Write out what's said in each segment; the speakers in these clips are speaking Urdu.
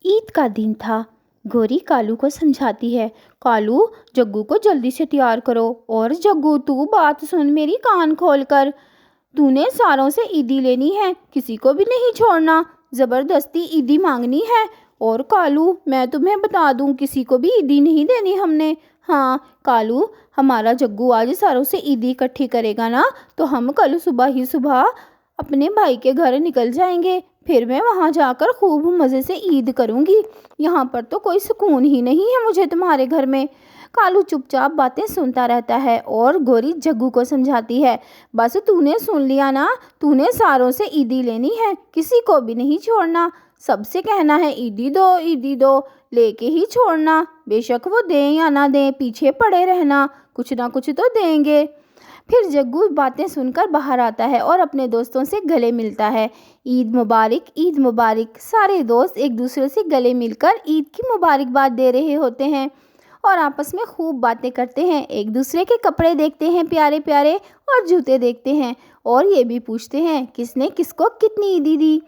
عید کا دن تھا۔ گوری کالو کو سمجھاتی ہے، کالو جگو کو جلدی سے تیار کرو، اور جگو تو بات سن میری کان کھول کر، تو نے ساروں سے عیدی لینی ہے، کسی کو بھی نہیں چھوڑنا، زبردستی عیدی مانگنی ہے۔ اور کالو میں تمہیں بتا دوں، کسی کو بھی عیدی نہیں دینی ہم نے۔ ہاں کالو، ہمارا جگو آج ساروں سے عیدی اکٹھی کرے گا نا، تو ہم کل صبح اپنے بھائی کے گھر نکل جائیں گے، پھر میں وہاں جا کر خوب مزے سے عید کروں گی۔ یہاں پر تو کوئی سکون ہی نہیں ہے مجھے تمہارے گھر میں۔ کالو چپ چاپ باتیں سنتا رہتا ہے اور گوری جگو کو سمجھاتی ہے، بس تو نے سن لیا نا، تو نے ساروں سے عیدی لینی ہے، کسی کو بھی نہیں چھوڑنا، سب سے کہنا ہے عیدی دو عیدی دو، لے کے ہی چھوڑنا، بے شک وہ دیں یا نہ دیں، پیچھے پڑے رہنا، کچھ نہ کچھ تو دیں گے۔ پھر جگو باتیں سن کر باہر آتا ہے اور اپنے دوستوں سے گلے ملتا ہے۔ عید مبارک، عید مبارک۔ سارے دوست ایک دوسرے سے گلے مل کر عید کی مبارکباد دے رہے ہوتے ہیں اور آپس میں خوب باتیں کرتے ہیں، ایک دوسرے کے کپڑے دیکھتے ہیں پیارے پیارے، اور جوتے دیکھتے ہیں، اور یہ بھی پوچھتے ہیں کس نے کس کو کتنی عیدی دی۔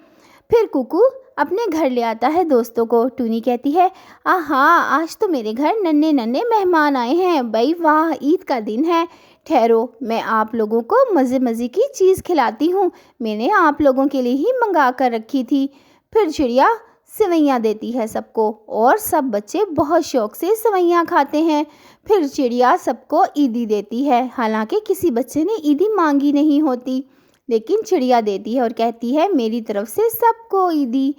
پھر کوکو اپنے گھر لے آتا ہے دوستوں کو۔ ٹونی کہتی ہے، آہا آج تو میرے گھر ننھے ننھے مہمان آئے ہیں، بھائی واہ، عید کا دن ہے، ٹھہرو میں آپ لوگوں کو مزے کی چیز کھلاتی ہوں، میں نے آپ لوگوں کے لیے ہی منگا کر رکھی تھی۔ پھر چڑیا سوئیاں دیتی ہے سب کو، اور سب بچے بہت شوق سے سوئیاں کھاتے ہیں۔ پھر چڑیا سب کو عیدی دیتی ہے، حالانکہ کسی بچے نے عیدی مانگی نہیں ہوتی، لیکن چڑیا دیتی ہے اور کہتی ہے میری طرف سے سب کو عیدی۔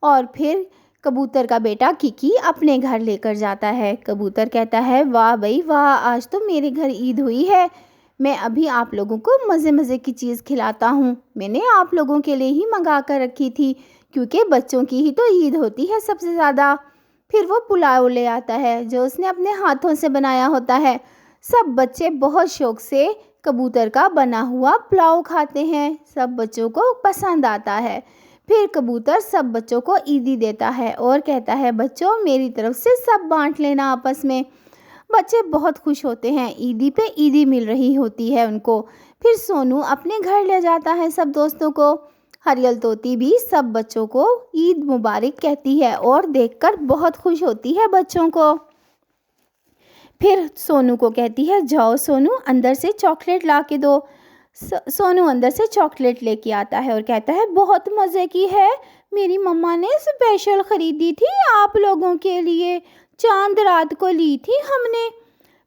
اور پھر کبوتر کا بیٹا ککی اپنے گھر لے کر جاتا ہے۔ کبوتر کہتا ہے، واہ بھائی واہ، آج تو میرے گھر عید ہوئی ہے، میں ابھی آپ لوگوں کو مزے کی چیز کھلاتا ہوں، میں نے آپ لوگوں کے لیے ہی منگا کر رکھی تھی، کیونکہ بچوں کی ہی تو عید ہوتی ہے سب سے زیادہ۔ پھر وہ پلاؤ لے آتا ہے جو اس نے اپنے ہاتھوں سے بنایا ہوتا ہے۔ سب بچے بہت شوق سے کبوتر کا بنا ہوا پلاؤ کھاتے ہیں، سب بچوں کو پسند آتا ہے۔ پھر کبوتر سب بچوں کو عیدی دیتا ہے اور کہتا ہے، بچوں میری طرف سے سب بانٹ لینا آپس میں۔ بچے بہت خوش ہوتے ہیں، عیدی پہ عیدی مل رہی ہوتی ہے ان کو۔ پھر سونو اپنے گھر لے جاتا ہے سب دوستوں کو۔ ہریل طوطی بھی سب بچوں کو عید مبارک کہتی ہے اور دیکھ کر بہت خوش ہوتی ہے بچوں کو۔ پھر سونو کو کہتی ہے، جاؤ سونو اندر سے چاکلیٹ لا کے دو۔ سونو اندر سے چاکلیٹ لے کے آتا ہے اور کہتا ہے، بہت مزے کی ہے، میری مما نے اسپیشل خریدی تھی آپ لوگوں کے لیے، چاند رات کو لی تھی ہم نے۔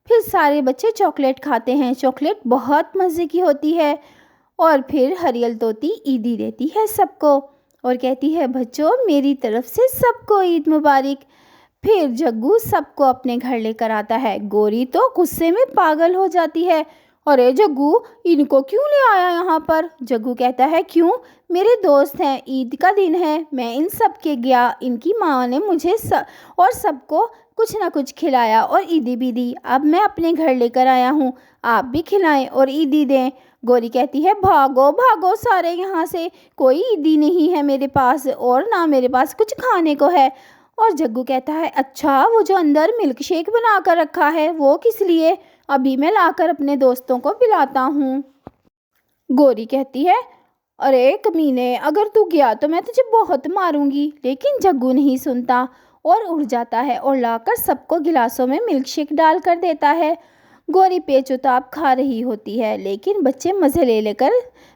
پھر سارے بچے چاکلیٹ کھاتے ہیں، چاکلیٹ بہت مزے کی ہوتی ہے۔ اور پھر ہریل طوطی عیدی دیتی ہے سب کو اور کہتی ہے، بچوں میری طرف سے سب کو عید مبارک۔ پھر جگو سب کو اپنے گھر لے کر آتا ہے۔ گوری تو غصے میں پاگل ہو جاتی ہے، ارے جگو ان کو کیوں لے آیا یہاں پر؟ جگو کہتا ہے، کیوں، میرے دوست ہیں، عید کا دن ہے، میں ان سب کے گیا، ان کی ماں نے مجھے اور سب کو کچھ نہ کچھ کھلایا اور عیدی بھی دی، اب میں اپنے گھر لے کر آیا ہوں، آپ بھی کھلائیں اور عیدی دیں۔ گوری کہتی ہے، بھاگو بھاگو سارے یہاں سے، کوئی عیدی نہیں ہے میرے پاس، اور نہ میرے پاس کچھ کھانے کو ہے۔ اور جگو کہتا ہے، اچھا وہ جو اندر ملک شیک بنا کر رکھا ہے وہ کس لیے؟ ابھی میں لا کر اپنے دوستوں کو پلاتا ہوں۔ گوری کہتی ہے، ارے کمینے، اگر تو گیا تو میں تجھے بہت ماروں گی، لیکن جگو نہیں سنتا اور اڑ جاتا ہے اور لا کر سب کو گلاسوں میں ملک شیک ڈال کر دیتا ہے۔ گوری پیچ و تاب کھا رہی ہوتی ہے، لیکن بچے مزے لے کر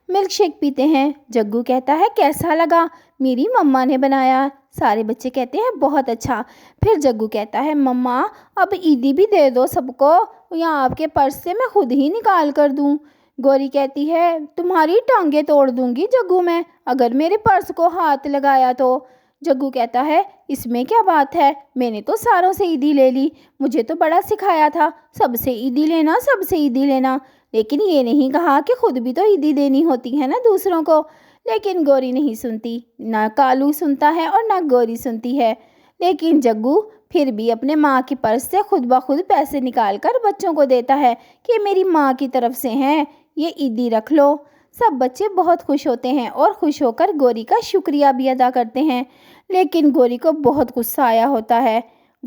ملک شیک پیتے ہیں۔ جگو کہتا ہے، کیسا لگا، میری مما نے بنایا؟ سارے بچے کہتے ہیں، بہت اچھا۔ پھر جگو کہتا ہے، مما اب عیدی بھی دے دو سب کو، یا آپ کے پرس سے میں خود ہی نکال کر دوں؟ گوری کہتی ہے، تمہاری ٹانگیں توڑ دوں گی جگو میں، اگر میرے پرس کو ہاتھ لگایا تو۔ جگو کہتا ہے، اس میں کیا بات ہے، میں نے تو ساروں سے عیدی لے لی، مجھے تو بڑا سکھایا تھا سب سے عیدی لینا، سب سے عیدی لینا، لیکن یہ نہیں کہا کہ خود بھی تو عیدی دینی ہوتی ہے نا دوسروں کو۔ لیکن گوری نہیں سنتی، نہ کالو سنتا ہے اور نہ گوری سنتی ہے۔ لیکن جگو پھر بھی اپنے ماں کی پرس سے خود بخود پیسے نکال کر بچوں کو دیتا ہے کہ میری ماں کی طرف سے ہیں، یہ عیدی رکھ لو۔ سب بچے بہت خوش ہوتے ہیں اور خوش ہو کر گوری کا شکریہ بھی ادا کرتے ہیں، لیکن گوری کو بہت غصہ آیا ہوتا ہے۔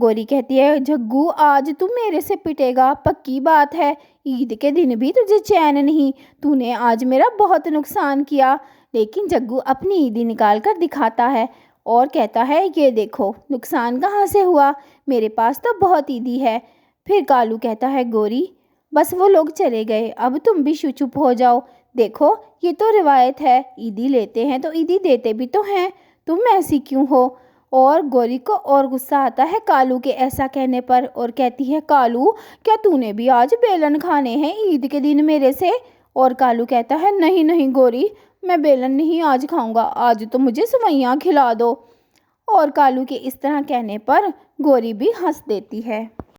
گوری کہتی ہے، جگو آج تو میرے سے پٹے گا، پکی بات ہے، عید کے دن بھی تجھے چین نہیں، تو نے آج میرا بہت نقصان کیا۔ لیکن جگو اپنی عیدی نکال کر دکھاتا ہے اور کہتا ہے یہ دیکھو نقصان کہاں سے ہوا، میرے پاس تو بہت عیدی ہے۔ پھر کالو کہتا ہے گوری بس وہ لوگ چلے گئے، اب تم بھی چپ ہو جاؤ، دیکھو یہ تو روایت ہے، عیدی لیتے ہیں تو عیدی دیتے بھی تو ہیں، تم ایسی کیوں ہو؟ اور گوری کو اور غصہ آتا ہے کالو کے ایسا کہنے پر، اور کہتی ہے کالو کیا تو نے بھی آج بیلن کھانے ہیں عید کے دن میرے سے؟ اور کالو کہتا ہے نہیں نہیں گوری، میں بیلن نہیں آج کھاؤں گا، آج تو مجھے سوئیاں کھلا دو۔ اور کالو کے اس طرح کہنے پر گوری بھی ہنس دیتی ہے۔